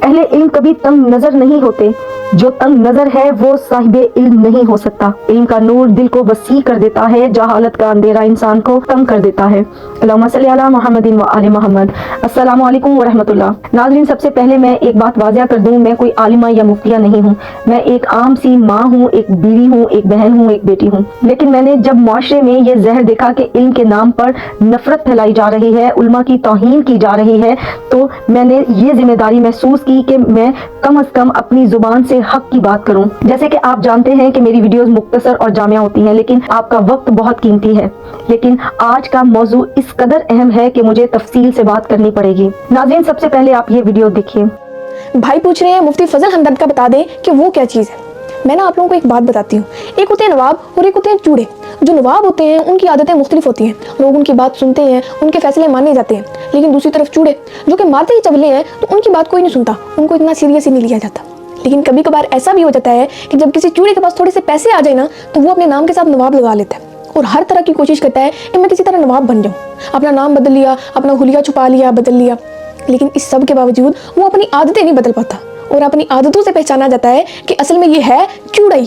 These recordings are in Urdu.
اہل علم کبھی تنگ نظر نہیں ہوتے، جو تنگ نظر ہے وہ صاحب علم نہیں ہو سکتا۔ علم کا نور دل کو وسیع کر دیتا ہے، جہالت کا اندھیرا انسان کو کم کر دیتا ہے۔ اللہم صلی علی محمد و آل محمد۔ السلام علیکم ورحمۃ اللہ۔ ناظرین، سب سے پہلے میں ایک بات واضح کر دوں، میں کوئی عالمہ یا مفتیہ نہیں ہوں، میں ایک عام سی ماں ہوں، ایک بیوی ہوں، ایک بہن ہوں، ایک بیٹی ہوں۔ لیکن میں نے جب معاشرے میں یہ زہر دیکھا کہ علم کے نام پر نفرت پھیلائی جا رہی ہے، علماء کی توہین کی جا رہی ہے، تو میں نے یہ ذمہ داری محسوس کی کہ میں کم از کم اپنی زبان سے حق کی بات کروں۔ جیسے کہ آپ جانتے ہیں کہ میری ویڈیوز مختصر اور جامع ہوتی ہیں، لیکن آپ کا وقت بہت قیمتی ہے، لیکن آج کا موضوع اس قدر اہم ہے کہ مجھے تفصیل سے بات کرنی پڑے گی۔ ناظرین، سب سے پہلے آپ یہ ویڈیو دیکھیے۔ بھائی پوچھ رہے ہیں مفتی فضل ہمدرد کا بتا دیں کہ وہ کیا چیز ہے۔ میں نا آپ لوگوں کو ایک بات بتاتی ہوں، ایک ہوتے ہیں نواب اور ایک ہوتے ہیں چوڑے۔ جو نواب ہوتے ہیں ان کی عادتیں مختلف ہوتی ہیں، لوگ ان کی بات سنتے ہیں، ان کے فیصلے مانے جاتے ہیں، لیکن دوسری طرف چوڑے جو کہ مارتے ہی چبلے ہیں تو ان کی بات کوئی نہیں سنتا، ان کو اتنا سیریس ہی نہیں لیا جاتا۔ لیکن کبھی کبھار ایسا بھی ہو جاتا ہے کہ جب کسی چوڑے کے پاس تھوڑے سے پیسے آ جائیں نا تو وہ اپنے نام کے ساتھ نواب لگا لیتا ہے اور ہر طرح کی کوشش کرتا ہے کہ میں کسی طرح نواب بن جاؤں، اپنا نام بدل لیا، اپنا حلیہ چھپا لیا، بدل لیا، لیکن اس سب کے باوجود وہ اپنی عادتیں نہیں بدل پاتا اور اپنی عادتوں سے پہچانا جاتا ہے کہ اصل میں یہ ہے چوڑائی۔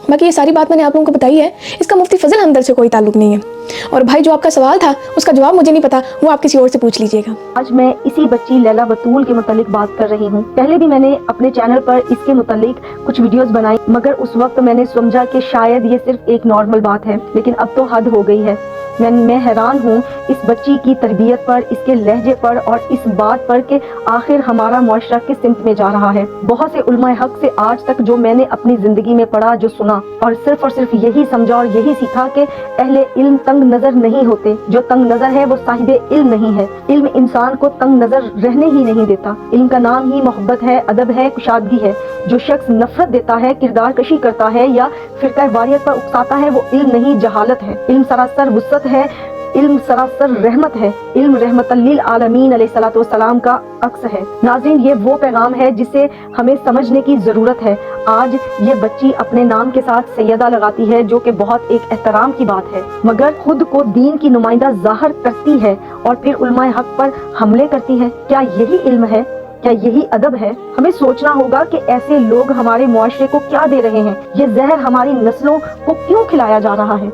باقی یہ ساری بات میں نے آپ لوگوں کو بتائی ہے، اس کا مفتی فضل ہمدرد سے کوئی تعلق نہیں ہے۔ اور بھائی جو آپ کا سوال تھا اس کا جواب مجھے نہیں پتا، وہ آپ کسی اور سے پوچھ لیجئے گا۔ آج میں اسی بچی لیلا بطول کے متعلق بات کر رہی ہوں۔ پہلے بھی میں نے اپنے چینل پر اس کے متعلق کچھ ویڈیوز بنائی، مگر اس وقت میں نے سمجھا کہ شاید یہ صرف ایک نارمل بات ہے، لیکن اب تو حد ہو گئی ہے۔ میں حیران ہوں اس بچی کی تربیت پر، اس کے لہجے پر اور اس بات پر کہ آخر ہمارا معاشرہ کس سمت میں جا رہا ہے۔ بہت سے علماء حق سے آج تک جو میں نے اپنی زندگی میں پڑھا، جو سنا، اور صرف یہی سمجھا اور یہی سیکھا کہ اہل علم تنگ نظر نہیں ہوتے، جو تنگ نظر ہے وہ صاحب علم نہیں ہے۔ علم انسان کو تنگ نظر رہنے ہی نہیں دیتا۔ علم کا نام ہی محبت ہے، ادب ہے، کشادگی ہے۔ جو شخص نفرت دیتا ہے، کردار کشی کرتا ہے یا فرقہ واریت پر اکساتا ہے، وہ علم نہیں جہالت ہے۔ علم سراسر وسعت ہے، علم سراسر رحمت ہے، علم رحمت للعالمین علیہ الصلوۃ والسلام کا عکس ہے۔ ناظرین، یہ وہ پیغام ہے جسے ہمیں سمجھنے کی ضرورت ہے۔ آج یہ بچی اپنے نام کے ساتھ سیدہ لگاتی ہے، جو کہ بہت ایک احترام کی بات ہے، مگر خود کو دین کی نمائندہ ظاہر کرتی ہے اور پھر علماء حق پر حملے کرتی ہے۔ کیا یہی علم ہے؟ کیا یہی ادب ہے؟ ہمیں سوچنا ہوگا کہ ایسے لوگ ہمارے معاشرے کو کیا دے رہے ہیں، یہ زہر ہماری نسلوں کو کیوں کھلایا جا رہا ہے۔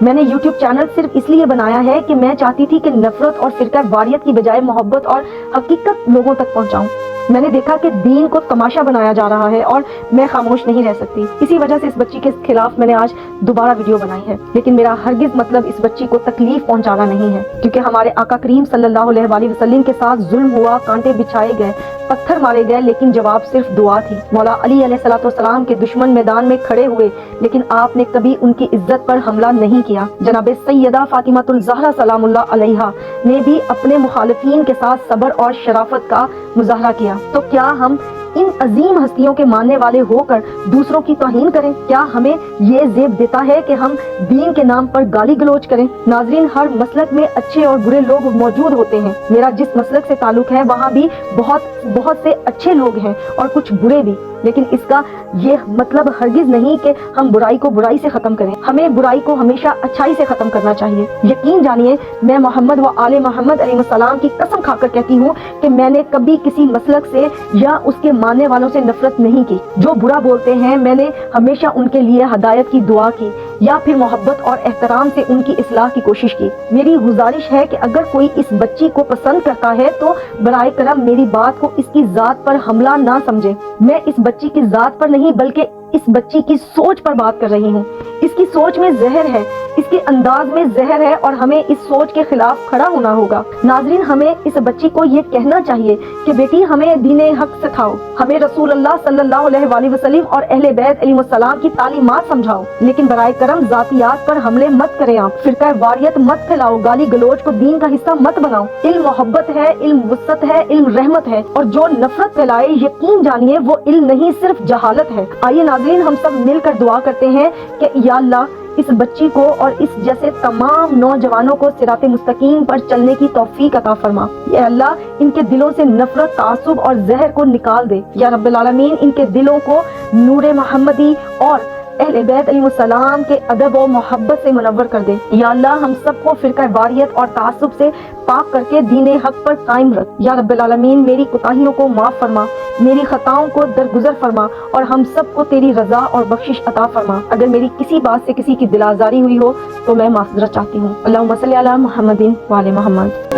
میں نے یوٹیوب چینل صرف اس لیے بنایا ہے کہ میں چاہتی تھی کہ نفرت اور فرقہ واریت کی بجائے محبت اور حقیقت لوگوں تک پہنچاؤں۔ میں نے دیکھا کہ دین کو تماشا بنایا جا رہا ہے اور میں خاموش نہیں رہ سکتی۔ اسی وجہ سے اس بچی کے خلاف میں نے آج دوبارہ ویڈیو بنائی ہے، لیکن میرا ہرگز مطلب اس بچی کو تکلیف پہنچانا نہیں ہے، کیونکہ ہمارے آقا کریم صلی اللہ علیہ وآلہ وسلم کے ساتھ ظلم ہوا، کانٹے بچھائے گئے، پتھر مارے گئے، لیکن جواب صرف دعا تھی۔ مولا علی علیہ الصلوۃ والسلام کے دشمن میدان میں کھڑے ہوئے، لیکن آپ نے کبھی ان کی عزت پر حملہ نہیں کیا۔ جناب سیدہ فاطمہ الزہرا سلام اللہ علیہا نے بھی اپنے مخالفین کے ساتھ صبر اور شرافت کا مظاہرہ کیا۔ تو کیا ہم ان عظیم ہستیوں کے ماننے والے ہو کر دوسروں کی توہین کریں؟ کیا ہمیں یہ زیب دیتا ہے کہ ہم دین کے نام پر گالی گلوچ کریں؟ ناظرین، ہر مسلک میں اچھے اور برے لوگ موجود ہوتے ہیں۔ میرا جس مسلک سے تعلق ہے وہاں بھی بہت سے اچھے لوگ ہیں اور کچھ برے بھی، لیکن اس کا یہ مطلب ہرگز نہیں کہ ہم برائی کو برائی سے ختم کریں۔ ہمیں برائی کو ہمیشہ اچھائی سے ختم کرنا چاہیے۔ یقین جانیے، میں محمد و آل محمد علیہ السلام کی قسم کھا کر کہتی ہوں کہ میں نے کبھی کسی مسلک سے یا اس کے ماننے والوں سے نفرت نہیں کی۔ جو برا بولتے ہیں، میں نے ہمیشہ ان کے لیے ہدایت کی دعا کی یا پھر محبت اور احترام سے ان کی اصلاح کی کوشش کی۔ میری گزارش ہے کہ اگر کوئی اس بچی کو پسند کرتا ہے تو برائے کرم میری بات کو اس کی ذات پر حملہ نہ سمجھے۔ میں اس بچی کی ذات پر نہیں بلکہ اس بچی کی سوچ پر بات کر رہی ہوں۔ اس کی سوچ میں زہر ہے، اس کے انداز میں زہر ہے اور ہمیں اس سوچ کے خلاف کھڑا ہونا ہوگا۔ ناظرین، ہمیں اس بچی کو یہ کہنا چاہیے کہ بیٹی، ہمیں دین حق سکھاؤ، ہمیں رسول اللہ صلی اللہ علیہ وآلہ وسلم اور اہل بیت علیہ السلام کی تعلیمات سمجھاؤ، لیکن برائے کرم ذاتیات پر حملے مت کریں۔ آپ فرقہ واریت مت پھیلاؤ، گالی گلوچ کو دین کا حصہ مت بناؤ۔ علم محبت ہے، علم وسعت ہے، علم رحمت ہے، اور جو نفرت پھیلائے، یقین جانیے وہ علم نہیں صرف جہالت ہے۔ آئیے ناظرین، ہم سب مل کر دعا کرتے ہیں کہ یا اللہ اس بچی کو اور اس جیسے تمام نوجوانوں کو صراط مستقیم پر چلنے کی توفیق عطا فرما۔ یا اللہ ان کے دلوں سے نفرت، تعصب اور زہر کو نکال دے۔ یا رب العالمین ان کے دلوں کو نور محمدی اور اہل بیت علیہ السلام کے ادب و محبت سے منور کر دے۔ یا اللہ ہم سب کو فرقہ واریت اور تعصب سے پاک کر کے دین حق پر قائم رکھ۔ یا رب العالمین میری کوتاہیوں کو معاف فرما، میری خطاؤں کو درگزر فرما اور ہم سب کو تیری رضا اور بخشش عطا فرما۔ اگر میری کسی بات سے کسی کی دل آزاری ہوئی ہو تو میں معذرت چاہتی ہوں۔ اللہم صلی علی محمد وعلی محمد۔